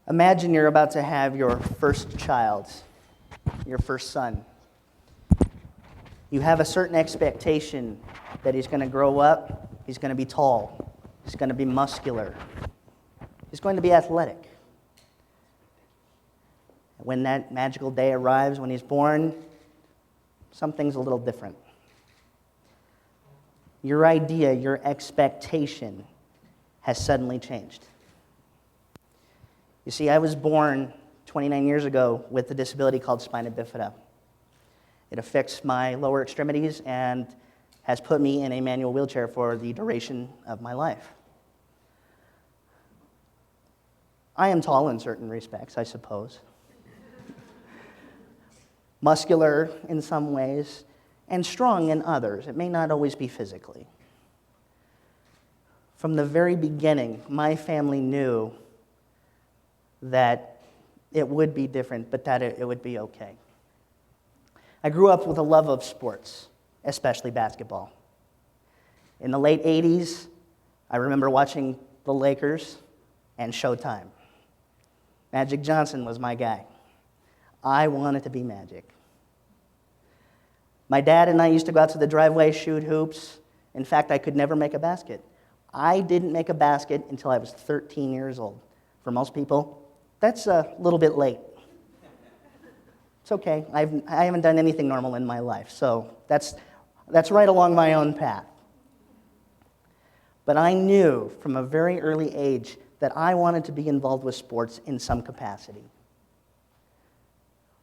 Imagine you're about to have your first child, your first son. You have a certain expectation that he's going to grow up, he's going to be tall, he's going to be muscular, he's going to be athletic. When that magical day arrives, when he's born, something's a little different. Your idea, your expectation has suddenly changed. You see, I was born 29 years ago with a disability called Spina Bifida. It affects my lower extremities and has put me in a manual wheelchair for the duration of my life. I am tall in certain respects, I suppose. Muscular in some ways, and strong in others. It may not always be physically. From the very beginning, my family knew that it would be different, but that it would be okay. I grew up with a love of sports, especially basketball. In the late 80s, I remember watching the Lakers and Showtime. Magic Johnson was my guy. I wanted to be Magic. My dad and I used to go out to the driveway, shoot hoops. In fact, I could never make a basket. I didn't make a basket until I was 13 years old. For most people, that's a little bit late. It's okay. I haven't done anything normal in my life, so that's right along my own path. But I knew from a very early age that I wanted to be involved with sports in some capacity.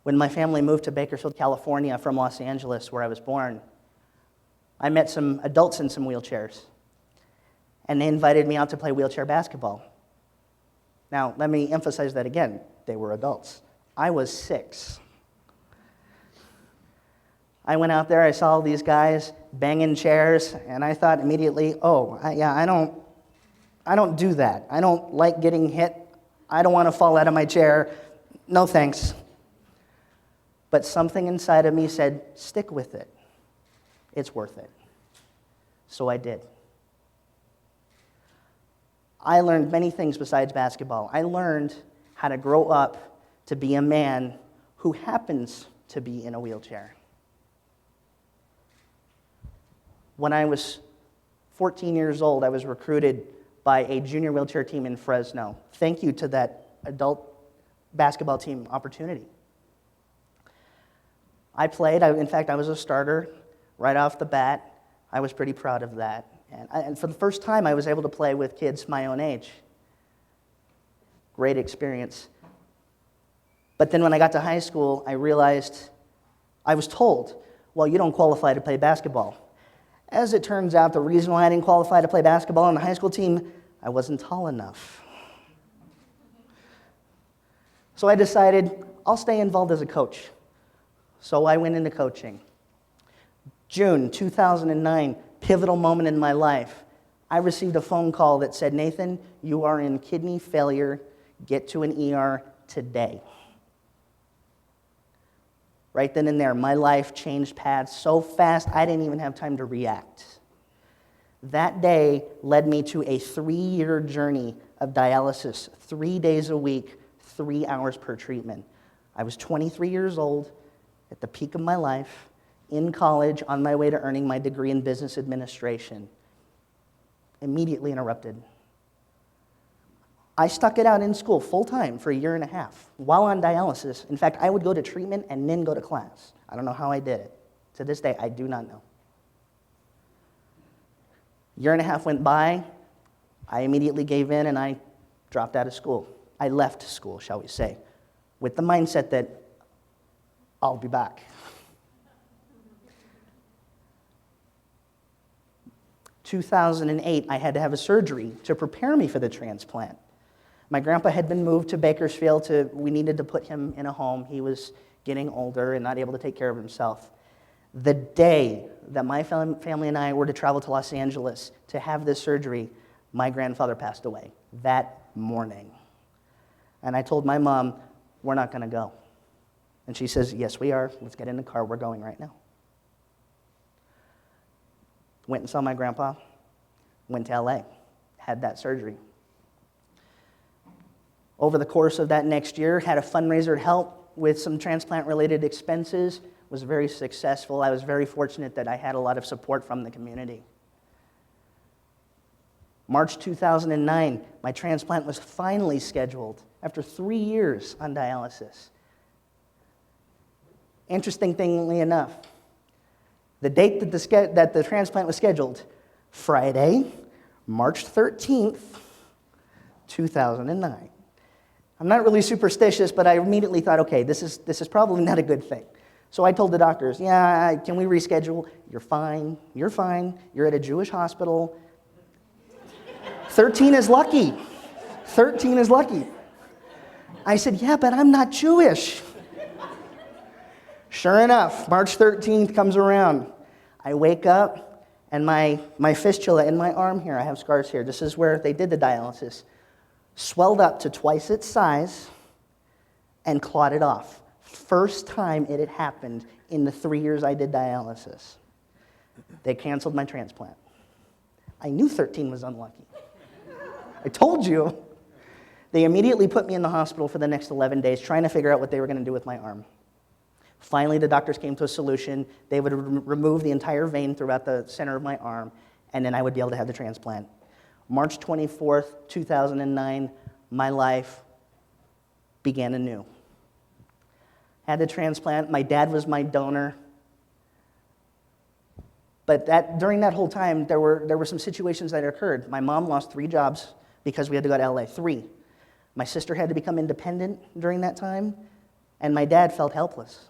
When my family moved to Bakersfield, California from Los Angeles, where I was born, I met some adults in some wheelchairs, and they invited me out to play wheelchair basketball. Now, let me emphasize that again. They were adults. I was 6. I went out there, I saw all these guys banging chairs, and I thought immediately, I don't do that. I don't like getting hit. I don't want to fall out of my chair. No thanks. But something inside of me said, stick with it. It's worth it. So I did. I learned many things besides basketball. I learned how to grow up to be a man who happens to be in a wheelchair. When I was 14 years old, I was recruited by a junior wheelchair team in Fresno. Thank you to that adult basketball team opportunity. I played. In fact, I was a starter right off the bat. I was pretty proud of that. And for the first time, I was able to play with kids my own age. Great experience. But then when I got to high school, I realized, I was told, well, you don't qualify to play basketball. As it turns out, the reason why I didn't qualify to play basketball on the high school team, I wasn't tall enough. So I decided, I'll stay involved as a coach. So I went into coaching. June 2009, pivotal moment in my life. I received a phone call that said, Nathan, you are in kidney failure. Get to an ER today. Right then and there, my life changed paths so fast, I didn't even have time to react. That day led me to a 3-year journey of dialysis, 3 days a week, 3 hours per treatment. I was 23 years old, at the peak of my life, in college, on my way to earning my degree in business administration. Immediately interrupted. I stuck it out in school full-time for 1.5 years while on dialysis. In fact, I would go to treatment and then go to class. I don't know how I did it. To this day, I do not know. 1.5 years went by. I immediately gave in and I dropped out of school. I left school, shall we say, with the mindset that I'll be back. In 2008, I had to have a surgery to prepare me for the transplant. My grandpa had been moved to Bakersfield. We needed to put him in a home. He was getting older and not able to take care of himself. The day that my family and I were to travel to Los Angeles to have this surgery, my grandfather passed away that morning. And I told my mom, we're not going to go. And she says, yes, we are. Let's get in the car. We're going right now. Went and saw my grandpa. Went to LA. Had that surgery. Over the course of that next year, had a fundraiser to help with some transplant-related expenses, was very successful. I was very fortunate that I had a lot of support from the community. March 2009, my transplant was finally scheduled after 3 years on dialysis. Interestingly enough, the date that the transplant was scheduled, Friday, March 13th, 2009. I'm not really superstitious, but I immediately thought, okay, this is probably not a good thing. So I told the doctors, yeah, can we reschedule? You're fine, you're at a Jewish hospital. 13 is lucky. 13 is lucky. I said, yeah, but I'm not Jewish. Sure enough, March 13th comes around. I wake up, and my fistula in my arm here, I have scars here, this is where they did the dialysis, swelled up to twice its size and clotted off. First time it had happened in the 3 years I did dialysis. They canceled my transplant. I knew 13 was unlucky. I told you. They immediately put me in the hospital for the next 11 days, trying to figure out what they were going to do with my arm. Finally, the doctors came to a solution. They would remove the entire vein throughout the center of my arm, and then I would be able to have the transplant. March 24th, 2009, my life began anew. Had the transplant. My dad was my donor. But during that whole time, there were some situations that occurred. My mom lost 3 jobs because we had to go to LA, 3. My sister had to become independent during that time, and my dad felt helpless.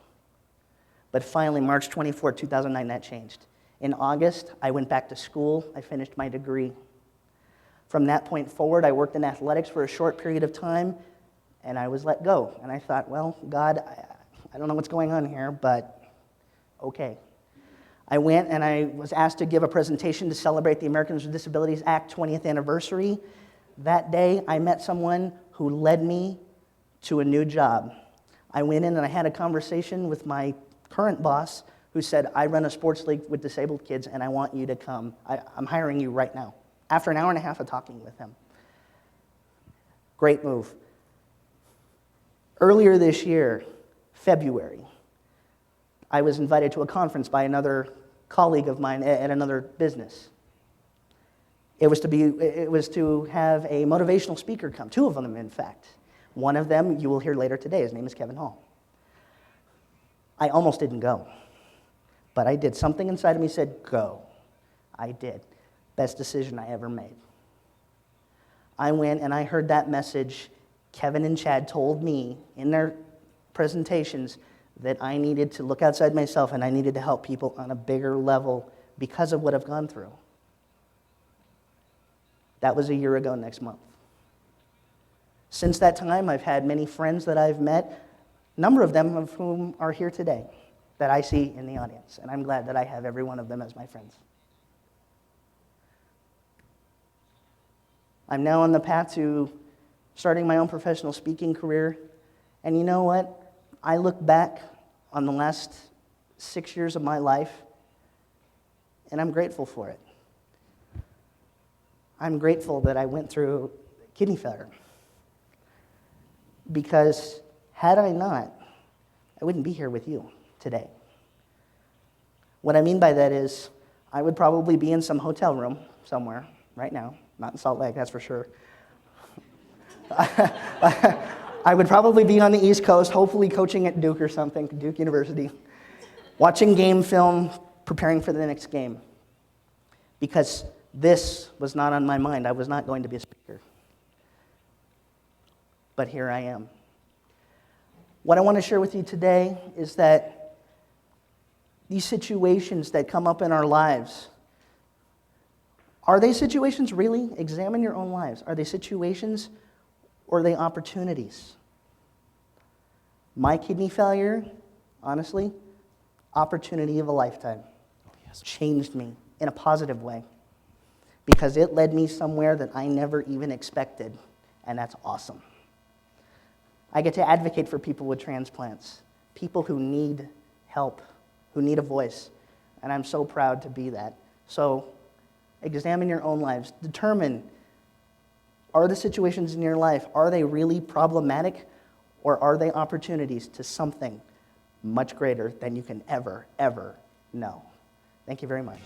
But finally, March 24, 2009, that changed. In August, I went back to school. I finished my degree. From that point forward, I worked in athletics for a short period of time, and I was let go. And I thought, well, God, I don't know what's going on here, but okay. I went and I was asked to give a presentation to celebrate the Americans with Disabilities Act 20th anniversary. That day, I met someone who led me to a new job. I went in and I had a conversation with my current boss who said, I run a sports league with disabled kids and I want you to come. I'm hiring you right now. After an hour and a half of talking with him. Great move. Earlier this year, February, I was invited to a conference by another colleague of mine at another business. It was to have a motivational speaker come, 2 of them, in fact. One of them you will hear later today. His name is Kevin Hall. I almost didn't go, but I did. Something inside of me said, go. I did. Best decision I ever made. I went and I heard that message. Kevin and Chad told me in their presentations that I needed to look outside myself and I needed to help people on a bigger level because of what I've gone through. That was a year ago next month. Since that time, I've had many friends that I've met, a number of them of whom are here today that I see in the audience, and I'm glad that I have every one of them as my friends. I'm now on the path to starting my own professional speaking career, and you know what? I look back on the last 6 years of my life, and I'm grateful for it. I'm grateful that I went through kidney failure, because had I not, I wouldn't be here with you today. What I mean by that is I would probably be in some hotel room somewhere right now, not in Salt Lake, that's for sure. I would probably be on the East Coast, hopefully coaching at Duke or something, Duke University, watching game film, preparing for the next game. Because this was not on my mind. I was not going to be a speaker. But here I am. What I want to share with you today is that these situations that come up in our lives, are they situations really? Examine your own lives. Are they situations or are they opportunities? My kidney failure, honestly, opportunity of a lifetime. Changed me in a positive way because it led me somewhere that I never even expected, and that's awesome. I get to advocate for people with transplants, people who need help, who need a voice, and I'm so proud to be that. So examine your own lives. Determine Are the situations in your life, are they really problematic, or are they opportunities to something much greater than you can ever know? Thank you very much.